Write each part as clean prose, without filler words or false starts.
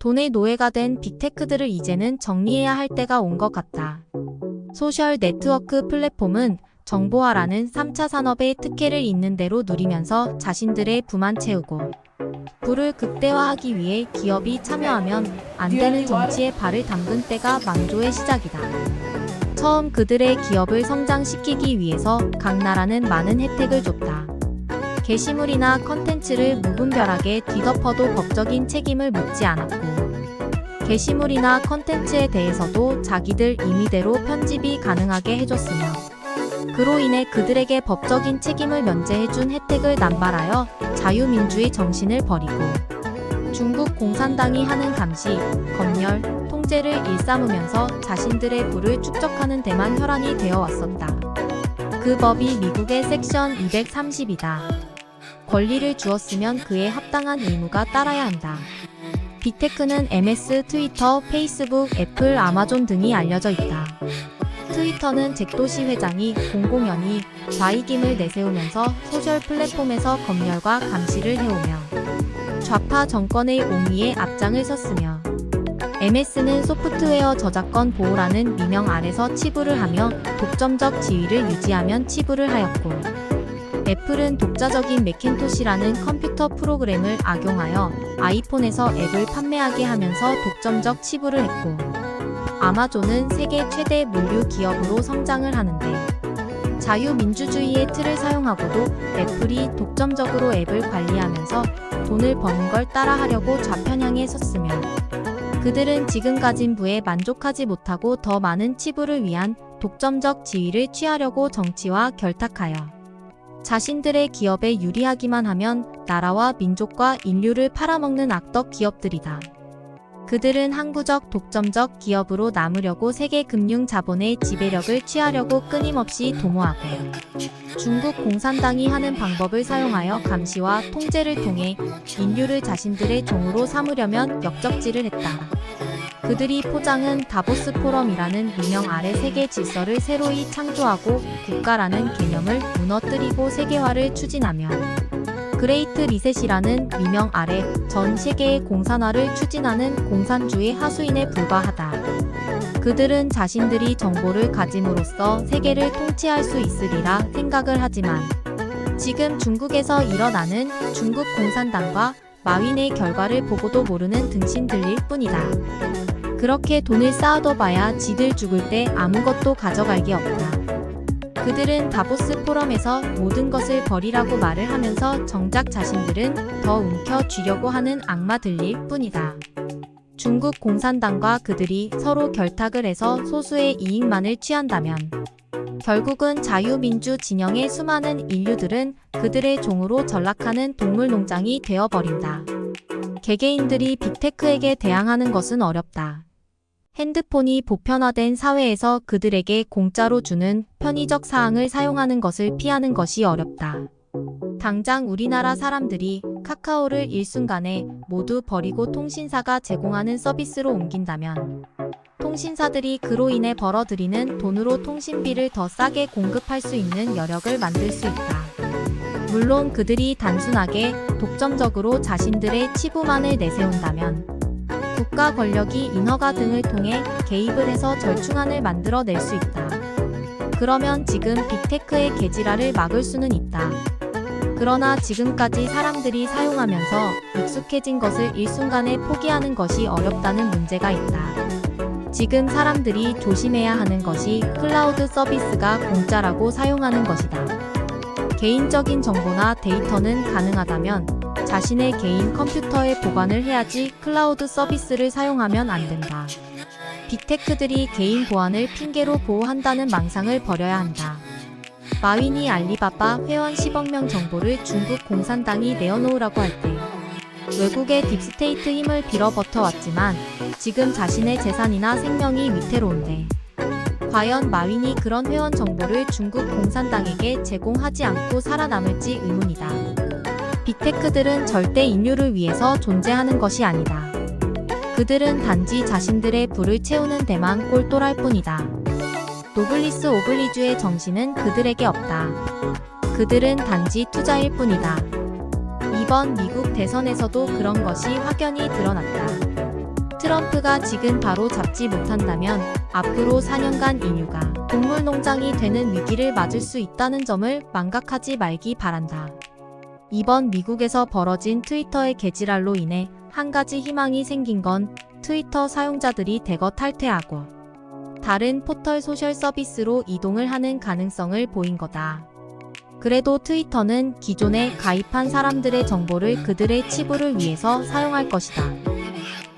돈의 노예가 된 빅테크들을 이제는 정리해야 할 때가 온 것 같다. 소셜 네트워크 플랫폼은 정보화라는 3차 산업의 특혜를 있는 대로 누리면서 자신들의 부만 채우고 부를 극대화하기 위해 기업이 참여하면 안 되는 정치에 발을 담근 때가 만조의 시작이다. 처음 그들의 기업을 성장시키기 위해서 각 나라는 많은 혜택을 줬다. 게시물이나 컨텐츠를 무분별하게 뒤덮어도 법적인 책임을 묻지 않았고, 게시물이나 컨텐츠에 대해서도 자기들 임의대로 편집이 가능하게 해줬으며, 그로 인해 그들에게 법적인 책임을 면제해준 혜택을 남발하여 자유민주의 정신을 버리고 중국 공산당이 하는 감시, 검열, 통제를 일삼으면서 자신들의 부를 축적하는 데만 혈안이 되어 왔었다. 그 법이 미국의 섹션 230이다. 권리를 주었으면 그에 합당한 의무가 따라야 한다. 빅테크는 MS, 트위터, 페이스북, 애플, 아마존 등이 알려져 있다. 트위터는 잭도시 회장이 공공연히 좌익임을 내세우면서 소셜 플랫폼에서 검열과 감시를 해오며 좌파 정권의 옹위에 앞장을 섰으며, MS는 소프트웨어 저작권 보호라는 미명 아래서 치부를 하며 독점적 지위를 유지하면 치부를 하였고, 애플은 독자적인 매cin토시라는 컴퓨터 프로그램을 악용하여 아이폰에서 앱을 판매하게 하면서 독점적 치부를 했고, 아마존은 세계 최대 물류 기업으로 성장을 하는데 자유민주주의의 틀을 사용하고도 애플이 독점적으로 앱을 관리하면서 돈을 버는 걸 따라하려고 좌편향에 섰으며, 그들은 지금 가진 부에 만족하지 못하고 더 많은 치부를 위한 독점적 지위를 취하려고 정치와 결탁하여 자신들의 기업에 유리하기만 하면 나라와 민족과 인류를 팔아먹는 악덕 기업들이다. 그들은 항구적 독점적 기업으로 남으려고 세계 금융 자본의 지배력을 취하려고 끊임없이 도모하고, 중국 공산당이 하는 방법을 사용하여 감시와 통제를 통해 인류를 자신들의 종으로 삼으려면 역적질을 했다. 그들이 포장은 다보스 포럼이라는 미명 아래 세계 질서를 새로이 창조하고 국가라는 개념을 무너뜨리고 세계화를 추진하며, 그레이트 리셋이라는 미명 아래 전 세계의 공산화를 추진하는 공산주의 하수인에 불과하다. 그들은 자신들이 정보를 가짐으로써 세계를 통치할 수 있으리라 생각을 하지만, 지금 중국에서 일어나는 중국 공산당과 마윈의 결과를 보고도 모르는 등신들일 뿐이다. 그렇게 돈을 쌓아둬봐야 지들 죽을 때 아무것도 가져갈 게 없다. 그들은 다보스 포럼에서 모든 것을 버리라고 말을 하면서 정작 자신들은 더 움켜쥐려고 하는 악마들일 뿐이다. 중국 공산당과 그들이 서로 결탁을 해서 소수의 이익만을 취한다면 결국은 자유민주 진영의 수많은 인류들은 그들의 종으로 전락하는 동물농장이 되어버린다. 개개인들이 빅테크에게 대항하는 것은 어렵다. 핸드폰이 보편화된 사회에서 그들에게 공짜로 주는 편의적 사항을 사용하는 것을 피하는 것이 어렵다. 당장 우리나라 사람들이 카카오를 일순간에 모두 버리고 통신사가 제공하는 서비스로 옮긴다면 통신사들이 그로 인해 벌어들이는 돈으로 통신비를 더 싸게 공급할 수 있는 여력을 만들 수 있다. 물론 그들이 단순하게 독점적으로 자신들의 치부만을 내세운다면 국가 권력이 인허가 등을 통해 개입을 해서 절충안을 만들어낼 수 있다. 그러면 지금 빅테크의 개지랄을 막을 수는 있다. 그러나 지금까지 사람들이 사용하면서 익숙해진 것을 일순간에 포기하는 것이 어렵다는 문제가 있다. 지금 사람들이 조심해야 하는 것이 클라우드 서비스가 공짜라고 사용하는 것이다. 개인적인 정보나 데이터는 가능하다면 자신의 개인 컴퓨터에 보관을 해야지 클라우드 서비스를 사용하면 안 된다. 빅테크들이 개인 보안을 핑계로 보호한다는 망상을 버려야 한다. 마윈이 알리바바 회원 10억 명 정보를 중국 공산당이 내어놓으라고 할 때 외국의 딥스테이트 힘을 빌어 버텨왔지만 지금 자신의 재산이나 생명이 위태로운데 과연 마윈이 그런 회원 정보를 중국 공산당에게 제공하지 않고 살아남을지 의문이다. 빅테크들은 절대 인류를 위해서 존재하는 것이 아니다. 그들은 단지 자신들의 부를 채우는 데만 꼴똘할 뿐이다. 노블리스 오블리주의 정신은 그들에게 없다. 그들은 단지 투자일 뿐이다. 이번 미국 대선에서도 그런 것이 확연히 드러났다. 트럼프가 지금 바로 잡지 못한다면 앞으로 4년간 인류가 동물농장이 되는 위기를 맞을 수 있다는 점을 망각하지 말기 바란다. 이번 미국에서 벌어진 트위터의 개지랄로 인해 한 가지 희망이 생긴 건 트위터 사용자들이 대거 탈퇴하고 다른 포털 소셜 서비스로 이동을 하는 가능성을 보인 거다. 그래도 트위터는 기존에 가입한 사람들의 정보를 그들의 치부를 위해서 사용할 것이다.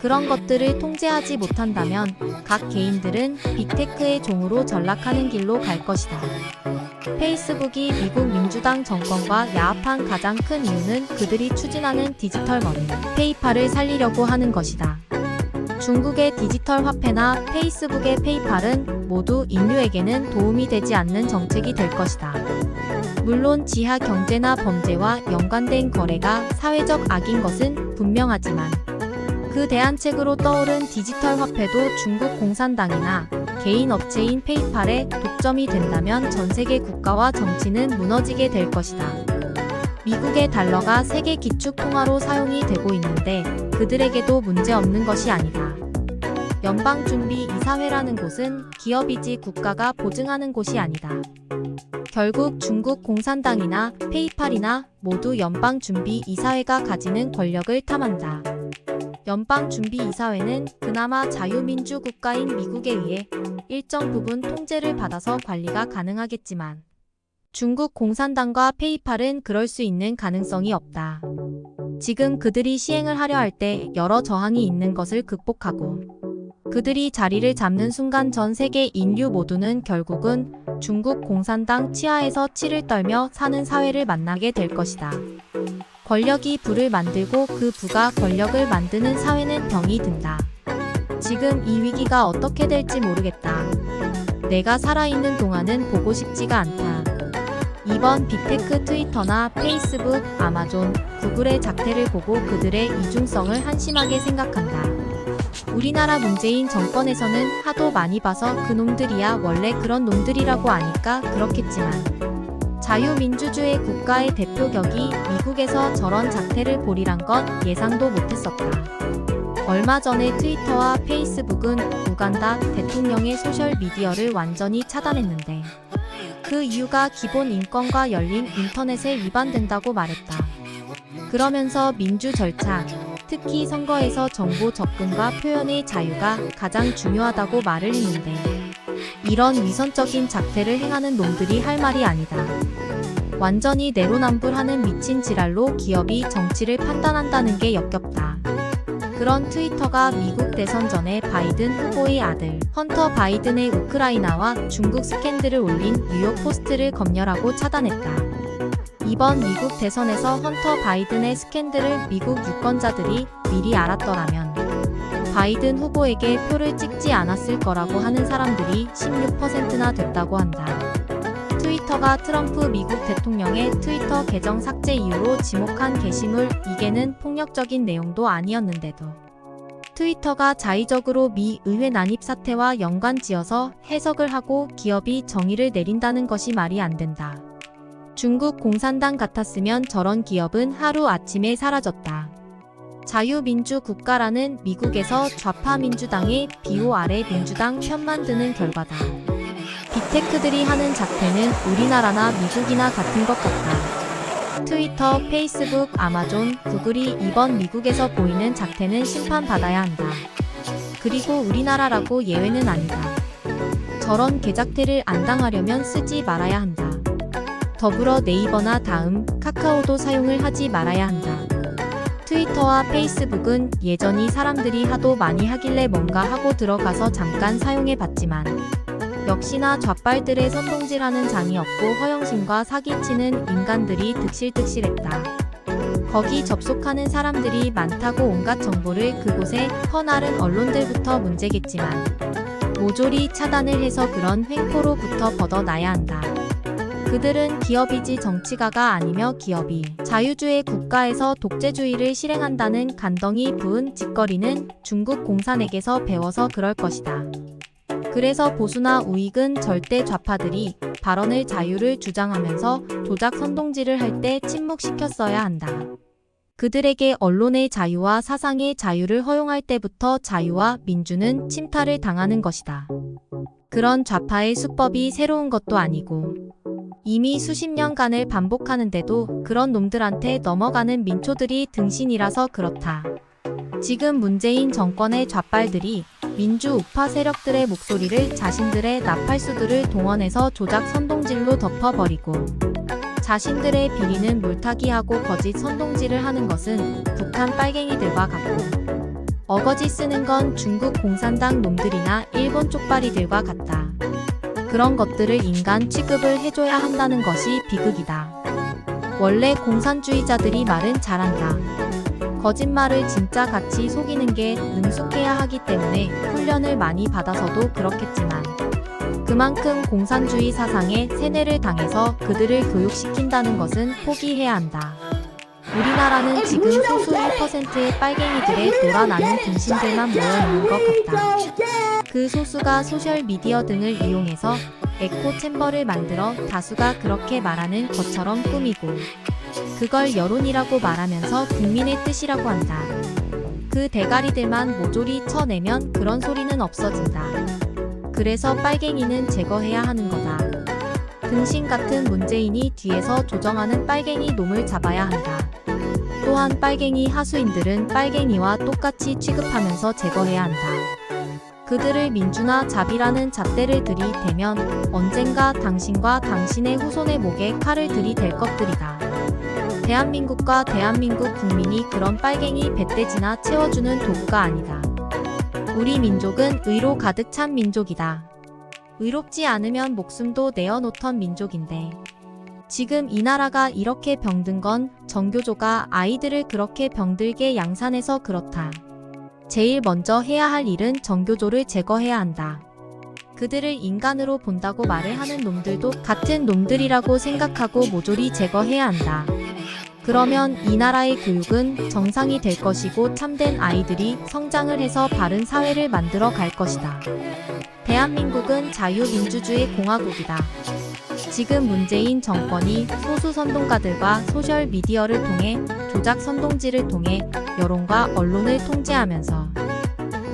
그런 것들을 통제하지 못한다면 각 개인들은 빅테크의 종으로 전락하는 길로 갈 것이다. 페이스북이 미국 민주당 정권과 야합한 가장 큰 이유는 그들이 추진하는 디지털 머니, 페이팔을 살리려고 하는 것이다. 중국의 디지털 화폐나 페이스북의 페이팔은 모두 인류에게는 도움이 되지 않는 정책이 될 것이다. 물론 지하 경제나 범죄와 연관된 거래가 사회적 악인 것은 분명하지만 그 대안책으로 떠오른 디지털 화폐도 중국 공산당이나 개인 업체인 페이팔의 독점이 된다면 전 세계 국가와 정치는 무너지게 될 것이다. 미국의 달러가 세계 기축 통화로 사용이 되고 있는데 그들에게도 문제없는 것이 아니다. 연방준비이사회라는 곳은 기업이지 국가가 보증하는 곳이 아니다. 결국 중국 공산당이나 페이팔이나 모두 연방준비이사회가 가지는 권력을 탐한다. 연방준비이사회는 그나마 자유민주 국가인 미국에 의해 일정 부분 통제를 받아서 관리가 가능하겠지만 중국 공산당과 페이팔은 그럴 수 있는 가능성이 없다. 지금 그들이 시행을 하려 할 때 여러 저항이 있는 것을 극복하고 그들이 자리를 잡는 순간 전 세계 인류 모두는 결국은 중국 공산당 치하에서 치를 떨며 사는 사회를 만나게 될 것이다. 권력이 부를 만들고 그 부가 권력을 만드는 사회는 병이 든다. 지금 이 위기가 어떻게 될지 모르겠다. 내가 살아있는 동안은 보고 싶지가 않다. 이번 빅테크 트위터나 페이스북, 아마존, 구글의 작태를 보고 그들의 이중성을 한심하게 생각한다. 우리나라 문재인 정권에서는 하도 많이 봐서 그놈들이야 원래 그런 놈들이라고 아니까 그렇겠지만 자유민주주의 국가의 대표격이 미국에서 저런 작태를 벌이란 건 예상도 못했었다. 얼마 전에 트위터와 페이스북은 우간다 대통령의 소셜미디어를 완전히 차단했는데 그 이유가 기본 인권과 열린 인터넷에 위반된다고 말했다. 그러면서 민주 절차, 특히 선거에서 정보 접근과 표현의 자유가 가장 중요하다고 말을 했는데 이런 위선적인 작태를 행하는 놈들이 할 말이 아니다. 완전히 내로남불하는 미친 지랄로 기업이 정치를 판단한다는 게 역겹다. 그런 트위터가 미국 대선 전에 바이든 후보의 아들 헌터 바이든의 우크라이나와 중국 스캔들을 올린 뉴욕 포스트를 검열하고 차단했다. 이번 미국 대선에서 헌터 바이든의 스캔들을 미국 유권자들이 미리 알았더라면 바이든 후보에게 표를 찍지 않았을 거라고 하는 사람들이 16%나 됐다고 한다. 트위터가 트럼프 미국 대통령의 트위터 계정 삭제 이유로 지목한 게시물 2개는 폭력적인 내용도 아니었는데도 트위터가 자의적으로 미 의회 난입 사태와 연관지어서 해석을 하고 기업이 정의를 내린다는 것이 말이 안 된다. 중국 공산당 같았으면 저런 기업은 하루아침에 사라졌다. 자유민주 국가라는 미국에서 좌파 민주당의 비호 아래 민주당 편만 드는 결과다. 빅테크들이 하는 작태는 우리나라나 미국이나 같은 것 같다. 트위터, 페이스북, 아마존, 구글이 이번 미국에서 보이는 작태는 심판받아야 한다. 그리고 우리나라라고 예외는 아니다. 저런 개작태를 안 당하려면 쓰지 말아야 한다. 더불어 네이버나 다음, 카카오도 사용을 하지 말아야 한다. 트위터와 페이스북은 예전이 사람들이 하도 많이 하길래 뭔가 하고 들어가서 잠깐 사용해 봤지만 역시나 좌빨들의 선동질하는 장이 없고 허영심과 사기치는 인간들이 득실득실했다. 거기 접속하는 사람들이 많다고 온갖 정보를 그곳에 퍼나른 언론들부터 문제겠지만 모조리 차단을 해서 그런 횡포로부터 벗어나야 한다. 그들은 기업이지 정치가가 아니며 기업이 자유주의 국가에서 독재주의를 실행한다는 간덩이 부은 짓거리는 중국 공산에게서 배워서 그럴 것이다. 그래서 보수나 우익은 절대 좌파들이 발언의 자유를 주장하면서 조작 선동질을 할 때 침묵시켰어야 한다. 그들에게 언론의 자유와 사상의 자유를 허용할 때부터 자유와 민주는 침탈을 당하는 것이다. 그런 좌파의 수법이 새로운 것도 아니고 이미 수십 년간을 반복하는데도 그런 놈들한테 넘어가는 민초들이 등신이라서 그렇다. 지금 문재인 정권의 좌빨들이 민주 우파 세력들의 목소리를 자신들의 나팔수들을 동원해서 조작 선동질로 덮어버리고 자신들의 비리는 물타기하고 거짓 선동질을 하는 것은 북한 빨갱이들과 같고 어거지 쓰는 건 중국 공산당 놈들이나 일본 쪽발이들과 같다. 그런 것들을 인간 취급을 해줘야 한다는 것이 비극이다. 원래 공산주의자들이 말은 잘한다. 거짓말을 진짜 같이 속이는 게 능숙해야 하기 때문에 훈련을 많이 받아서도 그렇겠지만 그만큼 공산주의 사상에 세뇌를 당해서 그들을 교육시킨다는 것은 포기해야 한다. 우리나라는 지금 소수 1%의 빨갱이들의 놀아나는 등신들만 모여있는 것 같다. 그 소수가 소셜미디어 등을 이용해서 에코 챔버를 만들어 다수가 그렇게 말하는 것처럼 꾸미고 그걸 여론이라고 말하면서 국민의 뜻이라고 한다. 그 대가리들만 모조리 쳐내면 그런 소리는 없어진다. 그래서 빨갱이는 제거해야 하는 거다. 등신 같은 문재인이 뒤에서 조정하는 빨갱이 놈을 잡아야 한다. 또한 빨갱이 하수인들은 빨갱이와 똑같이 취급하면서 제거해야 한다. 그들을 민주나 자비라는 잣대를 들이대면 언젠가 당신과 당신의 후손의 목에 칼을 들이댈 것들이다. 대한민국과 대한민국 국민이 그런 빨갱이 배떼지나 채워주는 도구가 아니다. 우리 민족은 의로 가득 찬 민족이다. 의롭지 않으면 목숨도 내어놓던 민족인데 지금 이 나라가 이렇게 병든 건 정교조가 아이들을 그렇게 병들게 양산해서 그렇다. 제일 먼저 해야 할 일은 정교조를 제거해야 한다. 그들을 인간으로 본다고 말을 하는 놈들도 같은 놈들이라고 생각하고 모조리 제거해야 한다. 그러면 이 나라의 교육은 정상이 될 것이고 참된 아이들이 성장을 해서 바른 사회를 만들어 갈 것이다. 대한민국은 자유민주주의 공화국이다. 지금 문재인 정권이 소수 선동가들과 소셜미디어를 통해 조작 선동질을 통해 여론과 언론을 통제하면서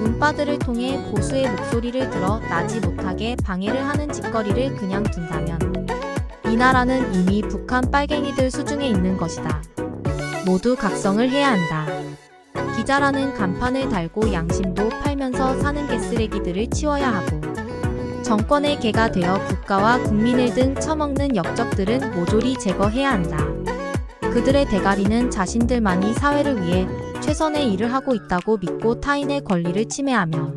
운빠들을 통해 보수의 목소리를 들어 나지 못하게 방해를 하는 짓거리를 그냥 둔다면 이 나라는 이미 북한 빨갱이들 수중에 있는 것이다. 모두 각성을 해야 한다. 기자라는 간판을 달고 양심도 팔면서 사는 개쓰레기들을 치워야 하고 정권의 개가 되어 국가와 국민을 등 처먹는 역적들은 모조리 제거해야 한다. 그들의 대가리는 자신들만이 사회를 위해 최선의 일을 하고 있다고 믿고 타인의 권리를 침해하며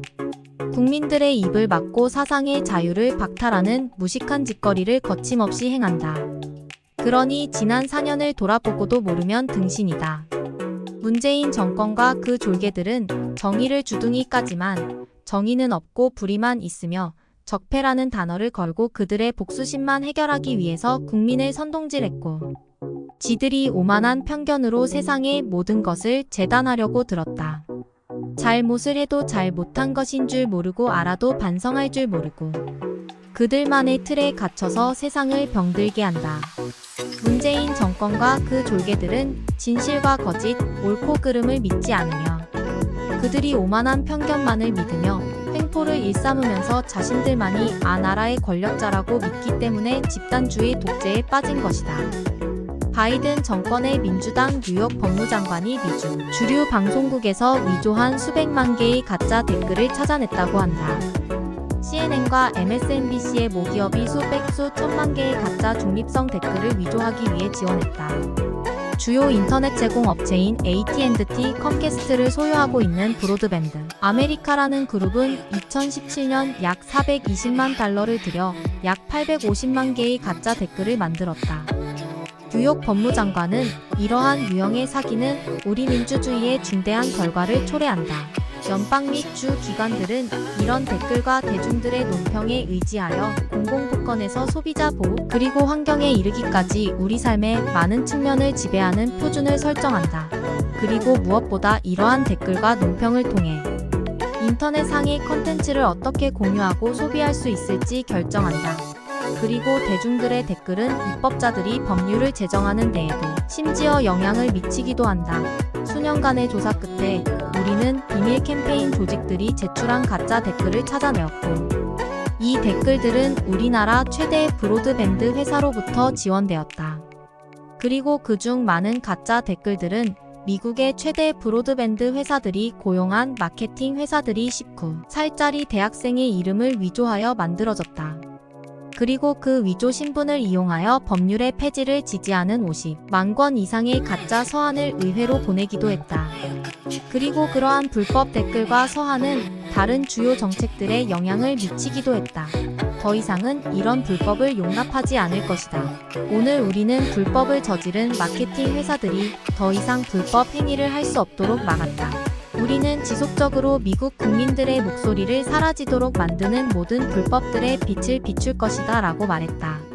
국민들의 입을 막고 사상의 자유를 박탈하는 무식한 짓거리를 거침없이 행한다. 그러니 지난 4년을 돌아보고도 모르면 등신이다. 문재인 정권과 그 졸개들은 정의를 주둥이 까지만 정의는 없고 불의만 있으며 적폐라는 단어를 걸고 그들의 복수심만 해결하기 위해서 국민을 선동질했고 지들이 오만한 편견으로 세상의 모든 것을 재단하려고 들었다. 잘못을 해도 잘 못한 것인 줄 모르고 알아도 반성할 줄 모르고 그들만의 틀에 갇혀서 세상을 병들게 한다. 문재인 정권과 그 졸개들은 진실과 거짓, 옳고 그름을 믿지 않으며 그들이 오만한 편견만을 믿으며 횡포를 일삼으면서 자신들만이 나라의 권력자라고 믿기 때문에 집단주의 독재에 빠진 것이다. 바이든 정권의 민주당 뉴욕 법무장관이 미주 주류 방송국에서 위조한 수백만 개의 가짜 댓글을 찾아냈다고 한다. CNN과 MSNBC의 모기업이 수천만 개의 가짜 중립성 댓글을 위조하기 위해 지원했다. 주요 인터넷 제공 업체인 AT&T 컴캐스트를 소유하고 있는 브로드밴드 아메리카라는 그룹은 2017년 약 420만 달러를 들여 약 850만 개의 가짜 댓글을 만들었다. 뉴욕 법무장관은 이러한 유형의 사기는 우리 민주주의의 중대한 결과를 초래한다. 연방 및 주 기관들은 이런 댓글과 대중들의 논평에 의지하여 공공복권에서 소비자 보호 그리고 환경에 이르기까지 우리 삶의 많은 측면을 지배하는 표준을 설정한다. 그리고 무엇보다 이러한 댓글과 논평을 통해 인터넷상의 컨텐츠를 어떻게 공유하고 소비할 수 있을지 결정한다. 그리고 대중들의 댓글은 입법자들이 법률을 제정하는 데에도 심지어 영향을 미치기도 한다. 수년간의 조사 끝에 우리는 비밀 캠페인 조직들이 제출한 가짜 댓글을 찾아내었고, 이 댓글들은 우리나라 최대 브로드밴드 회사로부터 지원되었다. 그리고 그중 많은 가짜 댓글들은 미국의 최대 브로드밴드 회사들이 고용한 마케팅 회사들이 19살짜리 대학생의 이름을 위조하여 만들어졌다. 그리고 그 위조 신분을 이용하여 법률의 폐지를 지지하는 50만 권 이상의 가짜 서한을 의회로 보내기도 했다. 그리고 그러한 불법 댓글과 서한은 다른 주요 정책들에 영향을 미치기도 했다. 더 이상은 이런 불법을 용납하지 않을 것이다. 오늘 우리는 불법을 저지른 마케팅 회사들이 더 이상 불법 행위를 할 수 없도록 막았다. 우리는 지속적으로 미국 국민들의 목소리를 사라지도록 만드는 모든 불법들의 빛을 비출 것이다 라고 말했다.